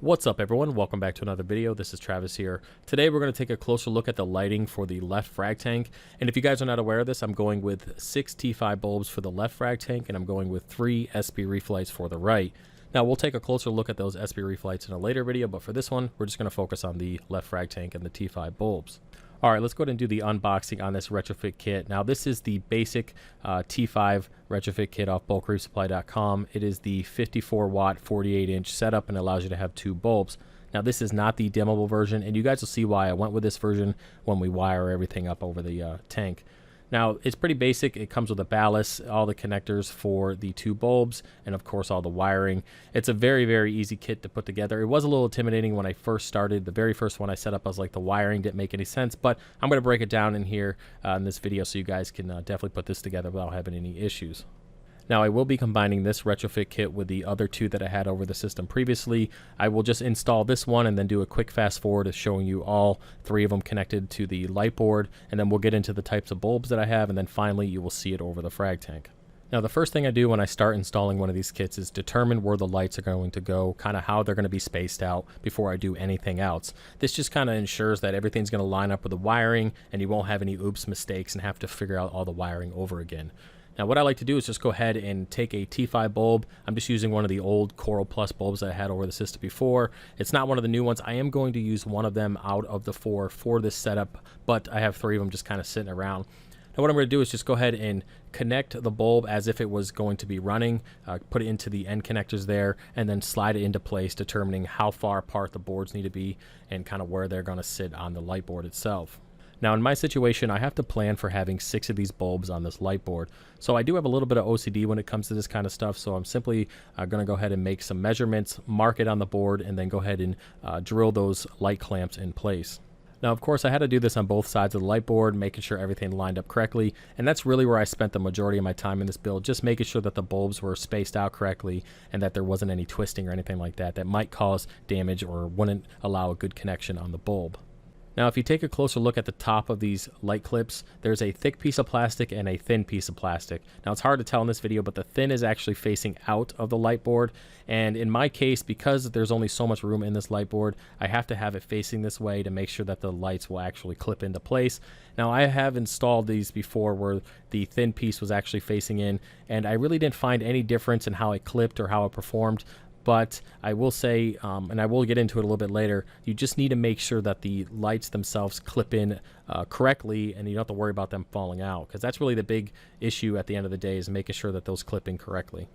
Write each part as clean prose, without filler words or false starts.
What's up everyone, welcome back to another video. This is Travis here. Today we're going to take a closer look at the lighting for the left frag tank. And if you guys are not aware of this, I'm going with 6 T5 bulbs for the left frag tank and I'm going with 3 SP reef lights for the right. Now we'll take a closer look at those SP reef lights in a later video, but for this one we're just going to focus on the left frag tank and the T5 bulbs. Alright, let's go ahead and do the unboxing on this retrofit kit. Now this is the basic T5 retrofit kit off bulkreefsupply.com. It is the 54 watt 48 inch setup and allows you to have 2 bulbs. Now this is not the dimmable version, and you guys will see why I went with this version when we wire everything up over the tank. Now it's pretty basic. It comes with a ballast, all the connectors for the 2 bulbs, and of course all the wiring. It's a very easy kit to put together. It was a little intimidating when I first started. The very first one I set up, I was like, the wiring didn't make any sense, but I'm going to break it down in here in this video so you guys can definitely put this together without having any issues. Now I will be combining this retrofit kit with the other 2 that I had over the system previously. I will just install this one and then do a quick fast forward of showing you all 3 of them connected to the light board, and then we'll get into the types of bulbs that I have, and then finally you will see it over the frag tank. Now the first thing I do when I start installing one of these kits is determine where the lights are going to go, kind of how they're going to be spaced out before I do anything else. This just kind of ensures that everything's going to line up with the wiring and you won't have any oops mistakes and have to figure out all the wiring over again. Now what I like to do is just go ahead and take a T5 bulb. I'm just using one of the old Coral Plus bulbs that I had over the system before. It's not one of the new ones. I am going to use one of them out of the 4 for this setup, but I have 3 of them just kind of sitting around. Now what I'm going to do is just go ahead and connect the bulb as if it was going to be running, put it into the end connectors there, and then slide it into place, determining how far apart the boards need to be and kind of where they're going to sit on the light board itself. Now in my situation, I have to plan for having 6 of these bulbs on this light board. So I do have a little bit of OCD when it comes to this kind of stuff, so I'm simply going to go ahead and make some measurements, mark it on the board, and then go ahead and drill those light clamps in place. Now of course I had to do this on both sides of the light board, making sure everything lined up correctly, and that's really where I spent the majority of my time in this build, just making sure that the bulbs were spaced out correctly and that there wasn't any twisting or anything like that that might cause damage or wouldn't allow a good connection on the bulb. Now if you take a closer look at the top of these light clips, there's a thick piece of plastic and a thin piece of plastic. Now it's hard to tell in this video, but the thin is actually facing out of the light board, and in my case, because there's only so much room in this light board, I have to have it facing this way to make sure that the lights will actually clip into place. Now I have installed these before where the thin piece was actually facing in, and I really didn't find any difference in how it clipped or how it performed. But I will say, and I will get into it a little bit later, you just need to make sure that the lights themselves clip in correctly, and you don't have to worry about them falling out, because that's really the big issue at the end of the day, is making sure that those clip in correctly.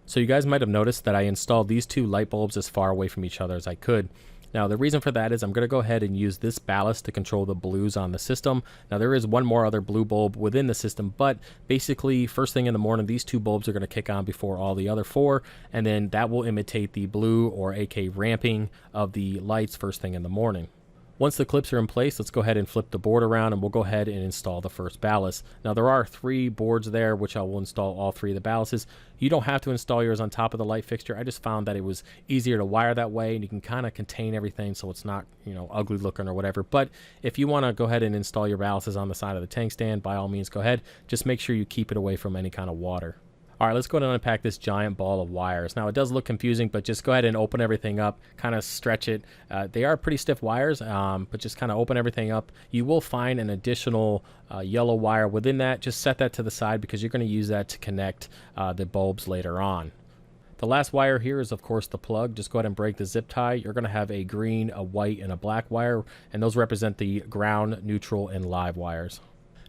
So you guys might have noticed that I installed these 2 light bulbs as far away from each other as I could. Now the reason for that is I'm going to go ahead and use this ballast to control the blues on the system. Now there is one more other blue bulb within the system, but basically first thing in the morning these 2 bulbs are going to kick on before all the other 4, and then that will imitate the blue or AK ramping of the lights first thing in the morning. Once the clips are in place, let's go ahead and flip the board around and we'll go ahead and install the first ballast. Now there are 3 boards there, which I will install all 3 of the ballasts. You don't have to install yours on top of the light fixture. I just found that it was easier to wire that way, and you can kind of contain everything so it's not, you know, ugly looking or whatever. But if you want to go ahead and install your ballasts on the side of the tank stand, by all means go ahead. Just make sure you keep it away from any kind of water. Alright, let's go ahead and unpack this giant ball of wires. Now it does look confusing, but just go ahead and open everything up, kind of stretch it. They are pretty stiff wires, but just kind of open everything up. You will find an additional yellow wire within that. Just set that to the side because you're going to use that to connect the bulbs later on. The last wire here is of course the plug. Just go ahead and break the zip tie. You're going to have a green, a white, and a black wire, and those represent the ground, neutral, and live wires.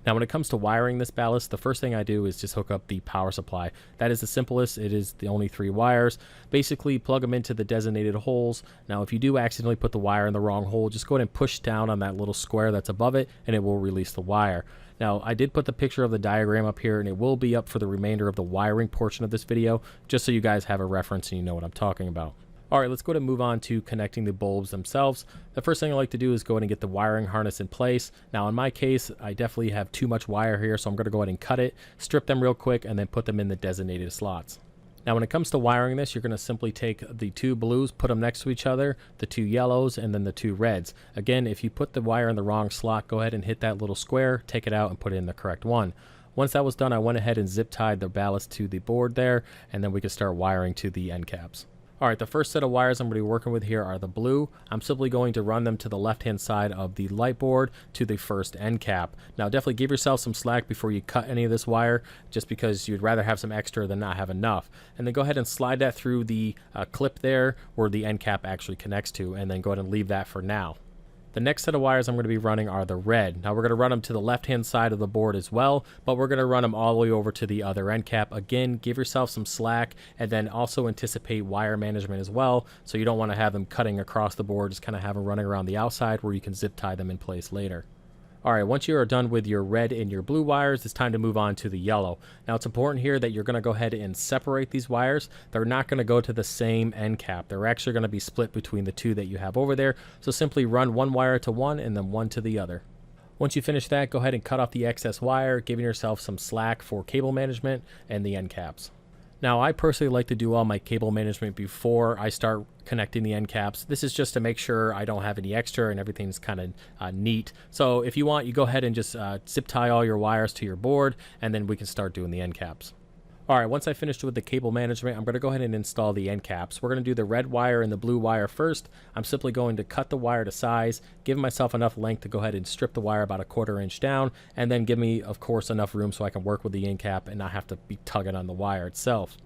Now when it comes to wiring this ballast, the first thing I do is just hook up the power supply. That is the simplest. It is the only 3 wires. Basically plug them into the designated holes. Now if you do accidentally put the wire in the wrong hole, just go ahead and push down on that little square that's above it and it will release the wire. Now I did put the picture of the diagram up here, and it will be up for the remainder of the wiring portion of this video, just so you guys have a reference and you know what I'm talking about. Alright, let's go ahead and move on to connecting the bulbs themselves. The first thing I like to do is go ahead and get the wiring harness in place. Now in my case, I definitely have too much wire here, so I'm going to go ahead and cut it, strip them real quick, and then put them in the designated slots. Now when it comes to wiring this, you're going to simply take the 2 blues, put them next to each other, the 2 yellows, and then the 2 reds. Again, if you put the wire in the wrong slot, go ahead and hit that little square, take it out, and put it in the correct one. Once that was done, I went ahead and zip tied the ballast to the board there, and then we could start wiring to the end caps. All right, the first set of wires I'm going to be working with here are the blue. I'm simply going to run them to the left-hand side of the light board to the first end cap. Now, definitely give yourself some slack before you cut any of this wire, just because you'd rather have some extra than not have enough. And then go ahead and slide that through the clip there where the end cap actually connects to, and then go ahead and leave that for now. The next set of wires I'm going to be running are the red. Now we're going to run them to the left-hand side of the board as well, but we're going to run them all the way over to the other end cap. Again, give yourself some slack, and then also anticipate wire management as well, so you don't want to have them cutting across the board, just kind of have them running around the outside where you can zip tie them in place later. All right, once you are done with your red and your blue wires, it's time to move on to the yellow. Now, it's important here that you're going to go ahead and separate these wires. They're not going to go to the same end cap. They're actually going to be split between the two that you have over there. So simply run one wire to one and then one to the other. Once you finish that, go ahead and cut off the excess wire, giving yourself some slack for cable management and the end caps. Now, I personally like to do all my cable management before I start connecting the end caps. This is just to make sure I don't have any extra and everything's kind of neat. So if you want, you go ahead and just zip tie all your wires to your board, and then we can start doing the end caps. All right, once I finished with the cable management, I'm going to go ahead and install the end caps. We're going to do the red wire and the blue wire first. I'm simply going to cut the wire to size, give myself enough length to go ahead and strip the wire about 1/4 inch down, and then give me, of course, enough room so I can work with the end cap and not have to be tugging on the wire itself.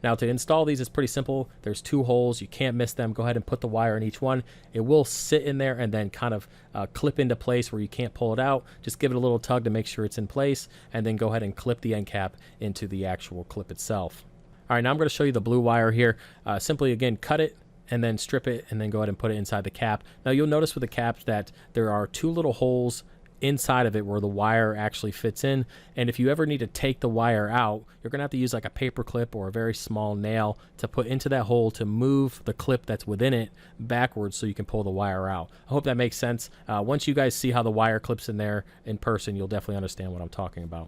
Now, to install these is pretty simple. There's 2 holes. You can't miss them. Go ahead and put the wire in each one. It will sit in there and then kind of clip into place where you can't pull it out. Just give it a little tug to make sure it's in place, and then go ahead and clip the end cap into the actual clip itself. All right, now I'm going to show you the blue wire here. Simply, again, cut it and then strip it, and then go ahead and put it inside the cap. Now, you'll notice with the caps that there are 2 little holes inside of it where the wire actually fits in, and if you ever need to take the wire out, you're gonna have to use like a paper clip or a very small nail to put into that hole to move the clip that's within it backwards so you can pull the wire out. I hope that makes sense. Once you guys see how the wire clips in there in person, you'll definitely understand what I'm talking about.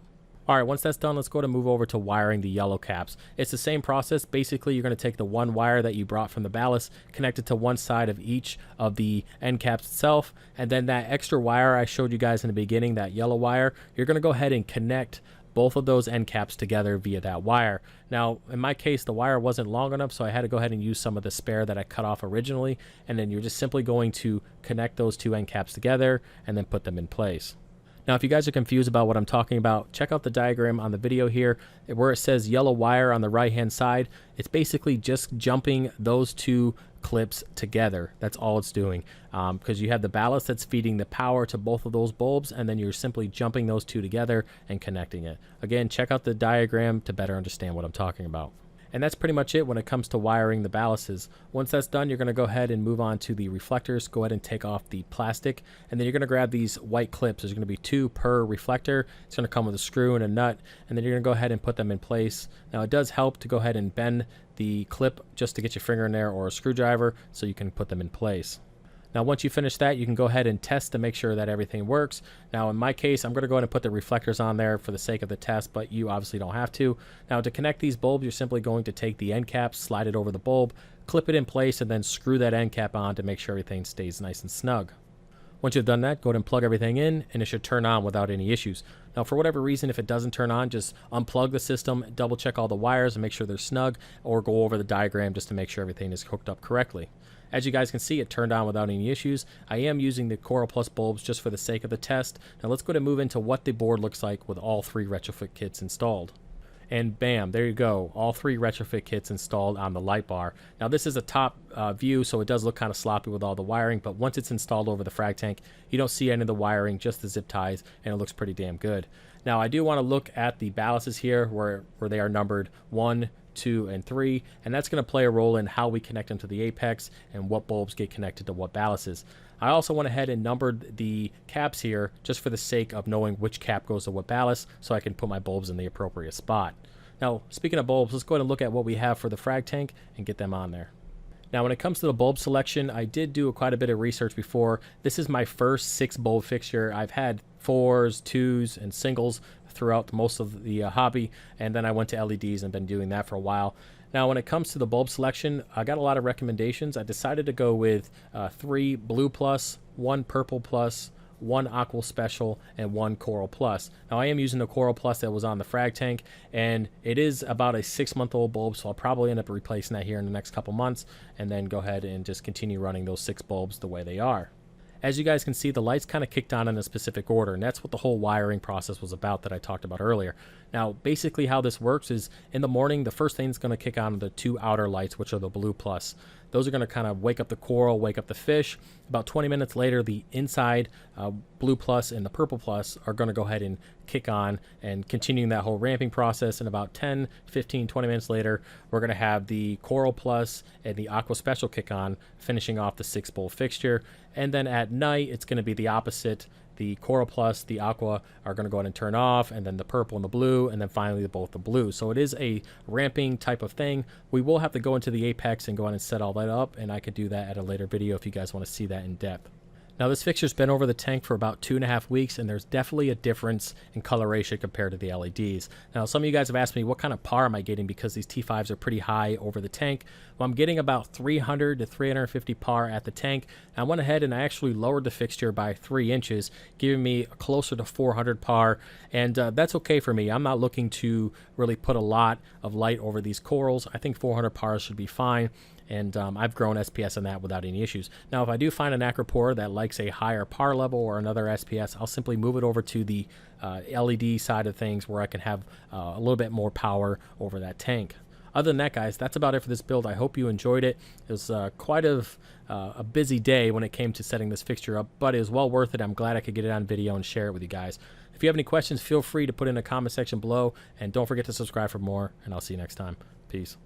All right, once that's done, let's go to move over to wiring the yellow caps. It's the same process. Basically, you're going to take the one wire that you brought from the ballast, connect it to one side of each of the end caps itself, and then that extra wire I showed you guys in the beginning, that yellow wire, you're going to go ahead and connect both of those end caps together via that wire. Now, in my case, the wire wasn't long enough, so I had to go ahead and use some of the spare that I cut off originally, and then you're just simply going to connect those 2 end caps together and then put them in place. Now, if you guys are confused about what I'm talking about, check out the diagram on the video here where it says yellow wire on the right-hand side. It's basically just jumping those 2 clips together. That's all it's doing, because you have the ballast that's feeding the power to both of those bulbs, and then you're simply jumping those 2 together and connecting it. Again, check out the diagram to better understand what I'm talking about. And that's pretty much it when it comes to wiring the ballasts. Once that's done, you're going to go ahead and move on to the reflectors. Go ahead and take off the plastic, and then you're going to grab these white clips. There's going to be 2 per reflector. It's going to come with a screw and a nut, and then you're going to go ahead and put them in place. Now, it does help to go ahead and bend the clip just to get your finger in there or a screwdriver so you can put them in place. Now, once you finish that, you can go ahead and test to make sure that everything works. Now, in my case, I'm going to go ahead and put the reflectors on there for the sake of the test, but you obviously don't have to. Now, to connect these bulbs, you're simply going to take the end cap, slide it over the bulb, clip it in place, and then screw that end cap on to make sure everything stays nice and snug. Once you've done that, go ahead and plug everything in, and it should turn on without any issues. Now, for whatever reason, if it doesn't turn on, just unplug the system, double check all the wires and make sure they're snug, or go over the diagram just to make sure everything is hooked up correctly. As you guys can see, it turned on without any issues. I am using the Coral Plus bulbs just for the sake of the test. Now let's go ahead and move into what the board looks like with all 3 retrofit kits installed. And bam, there you go, all 3 retrofit kits installed on the light bar. Now this is a top view, so it does look kind of sloppy with all the wiring, but once it's installed over the frag tank, you don't see any of the wiring, just the zip ties, and it looks pretty damn good. Now I do want to look at the ballasts here where they are numbered 1, 2, and 3, and that's going to play a role in how we connect them to the apex and what bulbs get connected to what ballasts. I also went ahead and numbered the caps here just for the sake of knowing which cap goes to what ballast, so I can put my bulbs in the appropriate spot. Now, speaking of bulbs, let's go ahead and look at what we have for the frag tank and get them on there. Now, when it comes to the bulb selection, I did do quite a bit of research before. This is my first 6 bulb fixture. I've had 4s, 2s, and singles throughout most of the hobby, and then I went to LEDs and been doing that for a while. Now, when it comes to the bulb selection, I got a lot of recommendations. I decided to go with 3 blue plus, 1 purple plus, one Aqua Special, and one Coral Plus. Now I am using the Coral Plus that was on the Frag tank, and it is about a 6-month-old bulb, so I'll probably end up replacing that here in the next couple months, and then go ahead and just continue running those 6 bulbs the way they are. As you guys can see, the lights kind of kicked on in a specific order, and that's what the whole wiring process was about that I talked about earlier. Now, basically how this works is in the morning, the first thing that's going to kick on are the 2 outer lights, which are the blue plus. Those are going to kind of wake up the coral, wake up the fish. About 20 minutes later, the inside blue plus and the purple plus are going to go ahead and kick on and continuing that whole ramping process. And about 10, 15, 20 minutes later, we're going to have the Coral Plus and the Aqua Special kick on, finishing off the 6-bulb fixture. And then at night, it's going to be the opposite. The Coral Plus, the Aqua are going to go ahead and turn off, and then the purple and the blue, and then finally both the blue. So it is a ramping type of thing. We will have to go into the apex and go ahead and set all that up, and I could do that at a later video if you guys want to see that in depth. Now this fixture's been over the tank for about 2.5 weeks, and there's definitely a difference in coloration compared to the LEDs. Now some of you guys have asked me what kind of par am I getting because these T5s are pretty high over the tank. Well, I'm getting about 300 to 350 par at the tank. I went ahead and I actually lowered the fixture by 3 inches, giving me closer to 400 par, and that's okay for me. I'm not looking to really put a lot of light over these corals. I think 400 par should be fine. And I've grown SPS on that without any issues. Now, if I do find an acropore that likes a higher par level or another SPS, I'll simply move it over to the LED side of things where I can have a little bit more power over that tank. Other than that, guys, that's about it for this build. I hope you enjoyed it. It was quite a busy day when it came to setting this fixture up, but it was well worth it. I'm glad I could get it on video and share it with you guys. If you have any questions, feel free to put in the comment section below, and don't forget to subscribe for more, and I'll see you next time. Peace.